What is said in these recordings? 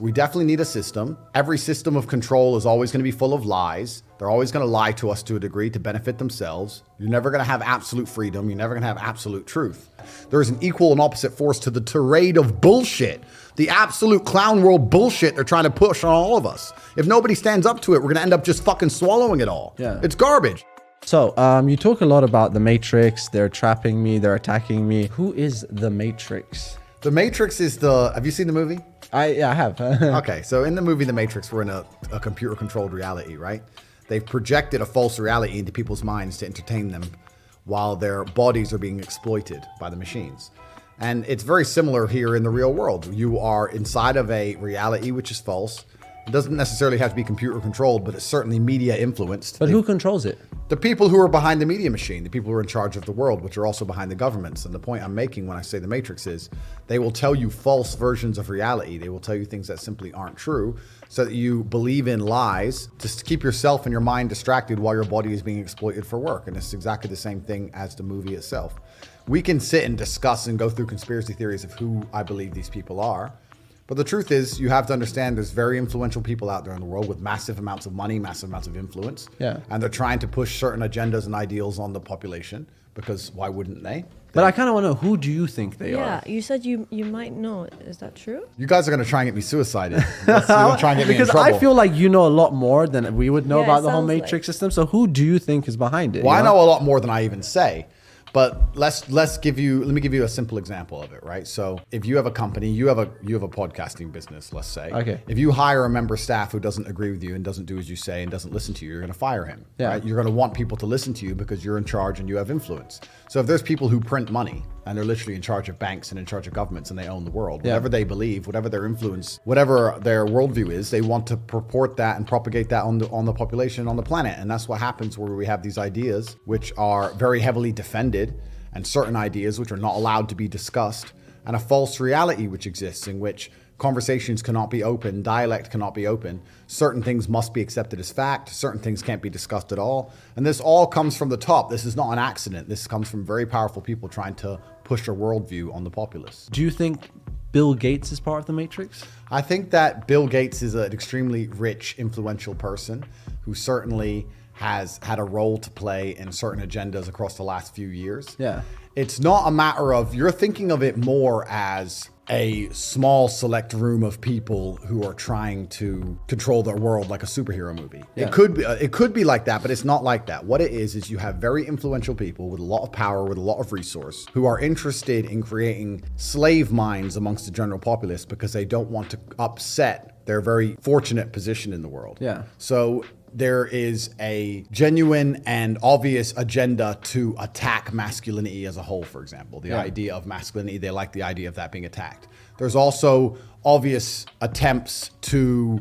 We definitely need a system. Every system of control is always going to be full of lies. They're always going to lie to us to a degree to benefit themselves. You're never going to have absolute freedom. You're never going to have absolute truth. There is an equal and opposite force to the tirade of bullshit, the absolute clown world bullshit they're trying to push on all of us. If nobody stands up to it, we're going to end up just fucking swallowing it all. Yeah. It's garbage. So, you talk a lot about the Matrix. They're trapping me. They're attacking me. Who is the Matrix? The Matrix is the... Have you seen the movie? I have. Okay, so in the movie The Matrix, we're in a computer-controlled reality, right? They've projected a false reality into people's minds to entertain them while their bodies are being exploited by the machines. And it's very similar here in the real world. You are inside of a reality which is false. It doesn't necessarily have to be computer controlled, but it's certainly media influenced. But who controls it? The people who are behind the media machine, the people who are in charge of the world, which are also behind the governments. And the point I'm making when I say the Matrix is they will tell you false versions of reality. They will tell you things that simply aren't true so that you believe in lies just to keep yourself and your mind distracted while your body is being exploited for work. And it's exactly the same thing as the movie itself. We can sit and discuss and go through conspiracy theories of who I believe these people are. But the truth is, you have to understand there's very influential people out there in the world with massive amounts of money, massive amounts of influence. Yeah. And they're trying to push certain agendas and ideals on the population because why wouldn't they? But I kind of want to know, who do you think they are? Yeah, you said you might know. Is that true? You guys are going to try and get me suicided. You're going to try and get me in Because trouble. I feel like you know a lot more than we would know Yeah, about it the whole sounds Matrix like. system. So who do you think is behind it? Well, you I know a lot more than I even say. But let me give you a simple example of it, right? So if you have a company, you have a podcasting business, let's say. Okay. If you hire a member of staff who doesn't agree with you and doesn't do as you say and doesn't listen to you, you're going to fire him. Yeah. Right? You're going to want people to listen to you because you're in charge and you have influence. So if there's people who print money and they're literally in charge of banks and in charge of governments and they own the world, Yeah. whatever they believe, whatever their influence, whatever their worldview is, they want to purport that and propagate that on the population, on the planet. And that's what happens where we have these ideas which are very heavily defended, and certain ideas which are not allowed to be discussed, and a false reality which exists in which conversations cannot be open, dialect cannot be open, certain things must be accepted as fact, certain things can't be discussed at all. And this all comes from the top. This is not an accident. This comes from very powerful people trying to push a worldview on the populace. Do you think Bill Gates is part of the Matrix? I think that Bill Gates is an extremely rich, influential person who certainly has had a role to play in certain agendas across the last few years. Yeah. It's not a matter of, you're thinking of it more as a small select room of people who are trying to control their world like a superhero movie. Yeah. It could be like that, but it's not like that. What it is you have very influential people with a lot of power, with a lot of resource, who are interested in creating slave minds amongst the general populace because they don't want to upset their very fortunate position in the world. Yeah. So there is a genuine and obvious agenda to attack masculinity as a whole, for example. The idea of masculinity, they like the idea of that being attacked. There's also obvious attempts to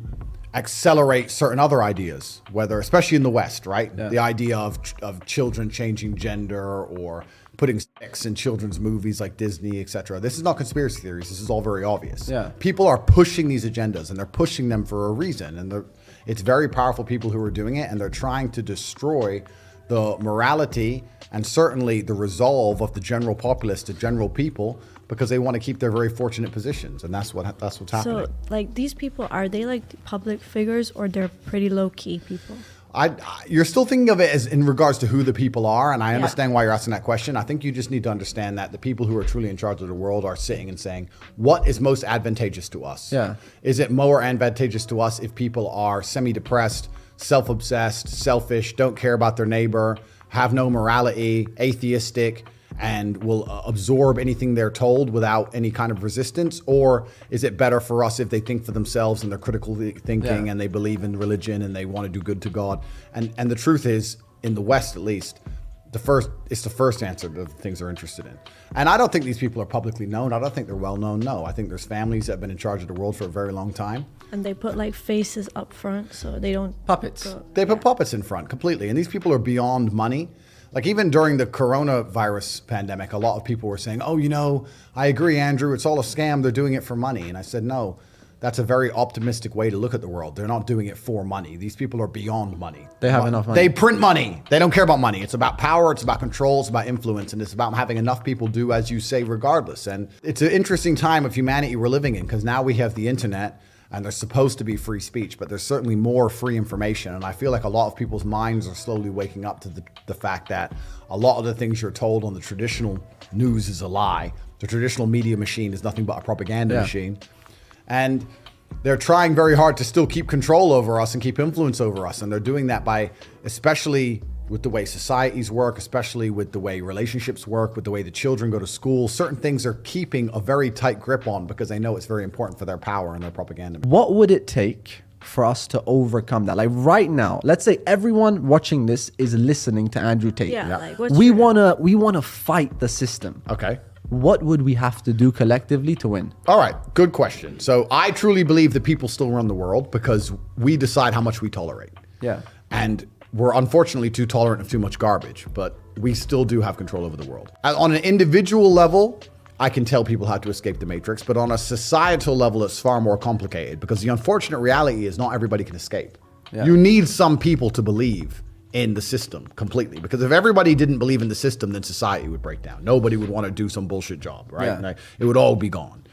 accelerate certain other ideas, whether, especially in the West, right? Yeah. The idea of children changing gender or putting sex in children's movies like Disney, etc. This is not conspiracy theories. This is all very obvious. Yeah. People are pushing these agendas and they're pushing them for a reason. And it's very powerful people who are doing it, and they're trying to destroy the morality and certainly the resolve of the general populace, the general people, because they want to keep their very fortunate positions. And that's what's happening. So, like, these people, are they like public figures or they're pretty low-key people? You're still thinking of it as in regards to who the people are, and I Yeah. understand why you're asking that question. I think you just need to understand that the people who are truly in charge of the world are sitting and saying, what is most advantageous to us? Yeah. Is it more advantageous to us if people are semi-depressed, self-obsessed, selfish, don't care about their neighbor, have no morality, atheistic, and will absorb anything they're told without any kind of resistance? Or is it better for us if they think for themselves and they're critically thinking Yeah. and they believe in religion and they want to do good to God? And the truth is, in the West at least, it's the first answer to the things they're interested in. And I don't think these people are publicly known. I don't think they're well known. No, I think there's families that have been in charge of the world for a very long time. And they put like faces up front so they don't... Puppets. They put puppets in front completely. And these people are beyond money. Like even during the coronavirus pandemic, a lot of people were saying, oh, I agree, Andrew, it's all a scam. They're doing it for money. And I said, no, that's a very optimistic way to look at the world. They're not doing it for money. These people are beyond money. They have enough money. They print money. They don't care about money. It's about power. It's about control. It's about influence. And it's about having enough people do as you say regardless. And it's an interesting time of humanity we're living in, because now we have the internet. and there's supposed to be free speech, but there's certainly more free information. And I feel like a lot of people's minds are slowly waking up to the fact that a lot of the things you're told on the traditional news is a lie. The traditional media machine is nothing but a propaganda machine. And they're trying very hard to still keep control over us and keep influence over us. And they're doing that by, especially with the way societies work, especially with the way relationships work, with the way the children go to school, certain things they're keeping a very tight grip on because they know it's very important for their power and their propaganda. What would it take for us to overcome that? Like right now, let's say everyone watching this is listening to Andrew Tate. Like we wanna fight the system. Okay. What would we have to do collectively to win? All right, good question. So I truly believe that people still run the world because we decide how much we tolerate. Yeah. And we're unfortunately too tolerant of too much garbage, but we still do have control over the world. On an individual level, I can tell people how to escape the matrix, but on a societal level, it's far more complicated because the unfortunate reality is not everybody can escape. Yeah. You need some people to believe in the system completely, because if everybody didn't believe in the system, then society would break down. Nobody would want to do some bullshit job, right? Yeah. Like, it would all be gone.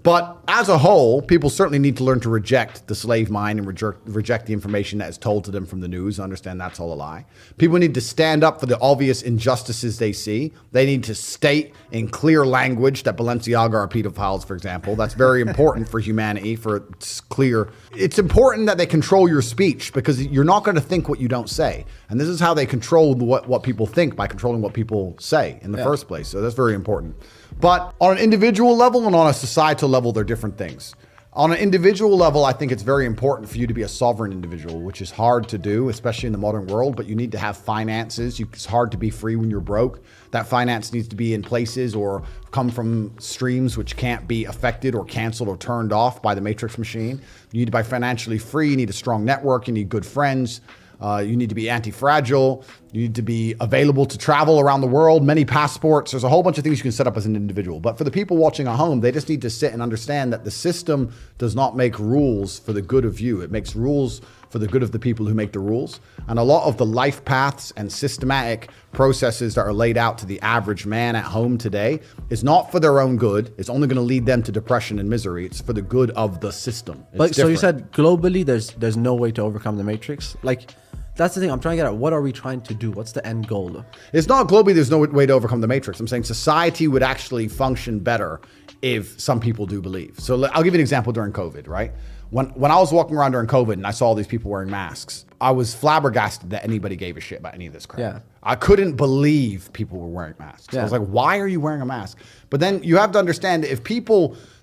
But as a whole, people certainly need to learn to reject the slave mind and reject the information that is told to them from the news and understand that's all a lie. People need to stand up for the obvious injustices they see. They need to state in clear language that Balenciaga are pedophiles, for example. That's very important for humanity, for it's clear. It's important that they control your speech because you're not going to think what you don't say. And this is how they control what people think, by controlling what people say in the first place. So that's very important. But on an individual level and on a societal level, they're different things. On an individual level, I think it's very important for you to be a sovereign individual, which is hard to do, especially in the modern world, but you need to have finances. It's hard to be free when you're broke. That finance needs to be in places or come from streams which can't be affected or canceled or turned off by the matrix machine. You need to be financially free. You need a strong network. You need good friends. You need to be anti-fragile. You need to be available to travel around the world, many passports. There's a whole bunch of things you can set up as an individual. But for the people watching at home, they just need to sit and understand that the system does not make rules for the good of you. It makes rules for the good of the people who make the rules. And a lot of the life paths and systematic processes that are laid out to the average man at home today is not for their own good. It's only going to lead them to depression and misery. It's for the good of the system. But so you said globally, there's no way to overcome the matrix. Like, that's the thing I'm trying to get at. What are we trying to do? What's the end goal? It's not globally, there's no way to overcome the matrix. I'm saying society would actually function better if some people do believe. So I'll give you an example during COVID, right? When I was walking around during COVID and I saw all these people wearing masks, I was flabbergasted that anybody gave a shit about any of this crap. Yeah. I couldn't believe people were wearing masks. Yeah. I was like, why are you wearing a mask? But then you have to understand, if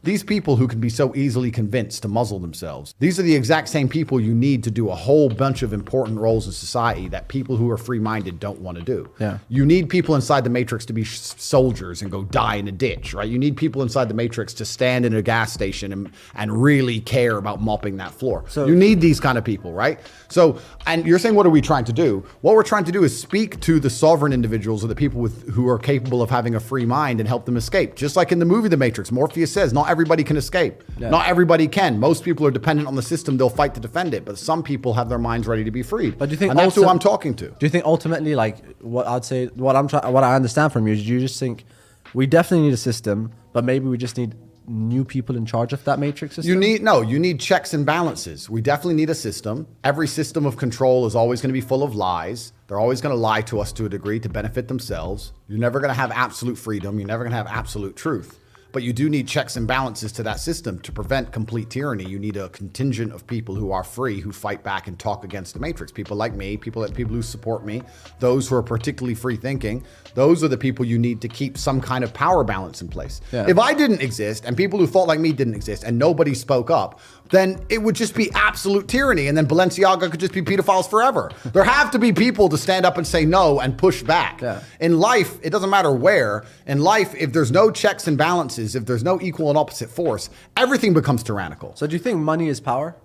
these people who can be so easily convinced to muzzle themselves, these are the exact same people you need to do a whole bunch of important roles in society that people who are free-minded don't want to do. Yeah. You need people inside the matrix to be soldiers and go die in a ditch, right? You need people inside the matrix to stand in a gas station and really care about mopping that floor. So you need these kind of people, right? So, and you're saying, what are we trying to do? What we're trying to do is speak to the sovereign individuals or the people who are capable of having a free mind and help them escape. Just like in the movie The Matrix, Morpheus says, not everybody can escape. Yeah. Not everybody can. Most people are dependent on the system. They'll fight to defend it, but some people have their minds ready to be freed. But do you think, and that's who I'm talking to. Do you think ultimately, like, what I'd say, what I understand from you is you just think we definitely need a system, but maybe we just need new people in charge of that matrix system? You need checks and balances. We definitely need a system. Every system of control is always going to be full of lies. They're always going to lie to us to a degree to benefit themselves. You're never going to have absolute freedom. You're never going to have absolute truth. But you do need checks and balances to that system to prevent complete tyranny. You need a contingent of people who are free, who fight back and talk against the matrix. People like me, people who support me, those who are particularly free thinking. Those are the people you need to keep some kind of power balance in place. Yeah. If I didn't exist and people who thought like me didn't exist and nobody spoke up, then it would just be absolute tyranny. And then Balenciaga could just be pedophiles forever. There have to be people to stand up and say no and push back. Yeah. In life, it doesn't matter where. In life, if there's no checks and balances, if there's no equal and opposite force, everything becomes tyrannical. So do you think money is power?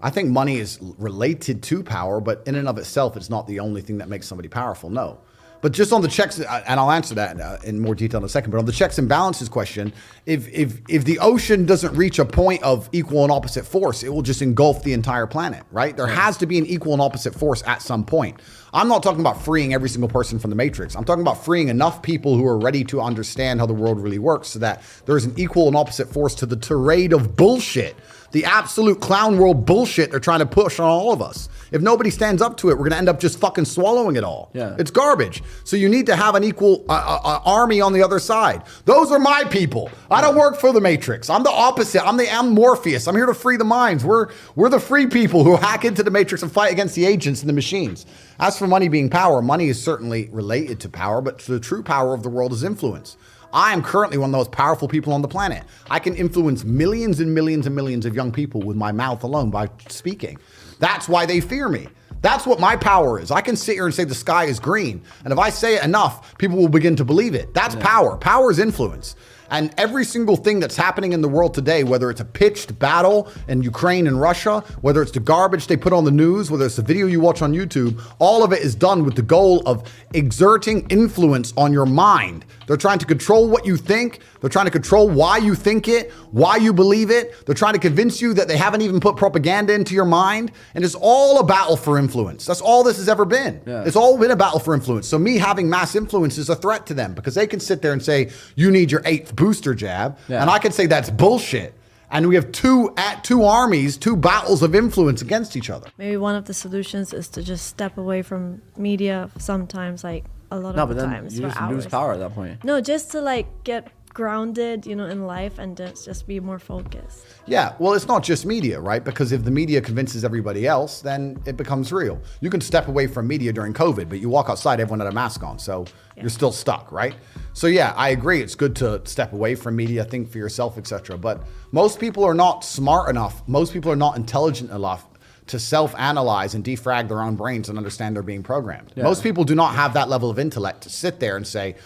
I think money is related to power, but in and of itself, it's not the only thing that makes somebody powerful, no. But just on the checks, and I'll answer that in more detail in a second, but on the checks and balances question, if the ocean doesn't reach a point of equal and opposite force, it will just engulf the entire planet, right? There has to be an equal and opposite force at some point. I'm not talking about freeing every single person from the matrix. I'm talking about freeing enough people who are ready to understand how the world really works so that there's an equal and opposite force to the tirade of bullshit the absolute clown world bullshit they're trying to push on all of us. If nobody stands up to it, we're going to end up just fucking swallowing it all. Yeah. It's garbage. So you need to have an equal army on the other side. Those are my people. I don't work for the Matrix. I'm the opposite. I'm Morpheus. I'm here to free the minds. We're the free people who hack into the Matrix and fight against the agents and the machines. As for money being power, money is certainly related to power, but the true power of the world is influence. I am currently one of the most powerful people on the planet. I can influence millions and millions and millions of young people with my mouth alone by speaking. That's why they fear me. That's what my power is. I can sit here and say the sky is green. And if I say it enough, people will begin to believe it. That's power. Power is influence. And every single thing that's happening in the world today, whether it's a pitched battle in Ukraine and Russia, whether it's the garbage they put on the news, whether it's the video you watch on YouTube, all of it is done with the goal of exerting influence on your mind. They're trying to control what you think. They're trying to control why you think it, why you believe it. They're trying to convince you that they haven't even put propaganda into your mind. And it's all a battle for influence. That's all this has ever been. Yeah. It's all been a battle for influence. So me having mass influence is a threat to them because they can sit there and say, you need your 8th booster jab. Yeah. And I can say that's bullshit. And we have two armies, 2 battles of influence against each other. Maybe one of the solutions is to just step away from media sometimes, like a lot of the times. You just lose power at that point. No, just to like get grounded, in life and just be more focused. Yeah, well, it's not just media, right? Because if the media convinces everybody else, then it becomes real. You can step away from media during COVID, but you walk outside, everyone had a mask on, so you're still stuck, right? So yeah, I agree. It's good to step away from media, think for yourself, etc. But most people are not smart enough. Most people are not intelligent enough to self-analyze and defrag their own brains and understand they're being programmed. Yeah. Most people do not have that level of intellect to sit there and say,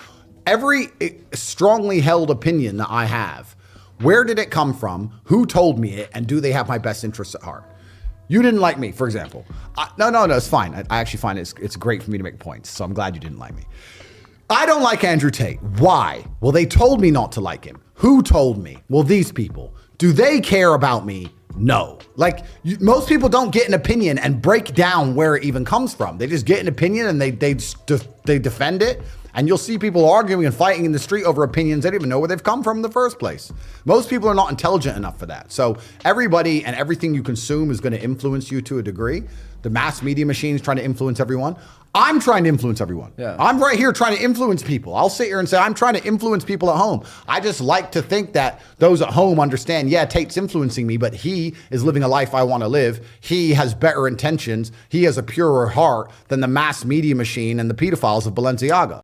every strongly held opinion that I have, where did it come from? Who told me it? And do they have my best interests at heart? You didn't like me, for example. No, it's fine. I actually find it's great for me to make points. So I'm glad you didn't like me. I don't like Andrew Tate. Why? Well, they told me not to like him. Who told me? Well, these people. Do they care about me? No. Most people don't get an opinion and break down where it even comes from. They just get an opinion and they defend it. And you'll see people arguing and fighting in the street over opinions they don't even know where they've come from in the first place. Most people are not intelligent enough for that. So everybody and everything you consume is going to influence you to a degree. The mass media machine is trying to influence everyone. I'm trying to influence everyone. Yeah. I'm right here trying to influence people. I'll sit here and say, I'm trying to influence people at home. I just like to think that those at home understand, yeah, Tate's influencing me, but he is living a life I want to live. He has better intentions. He has a purer heart than the mass media machine and the pedophiles of Balenciaga.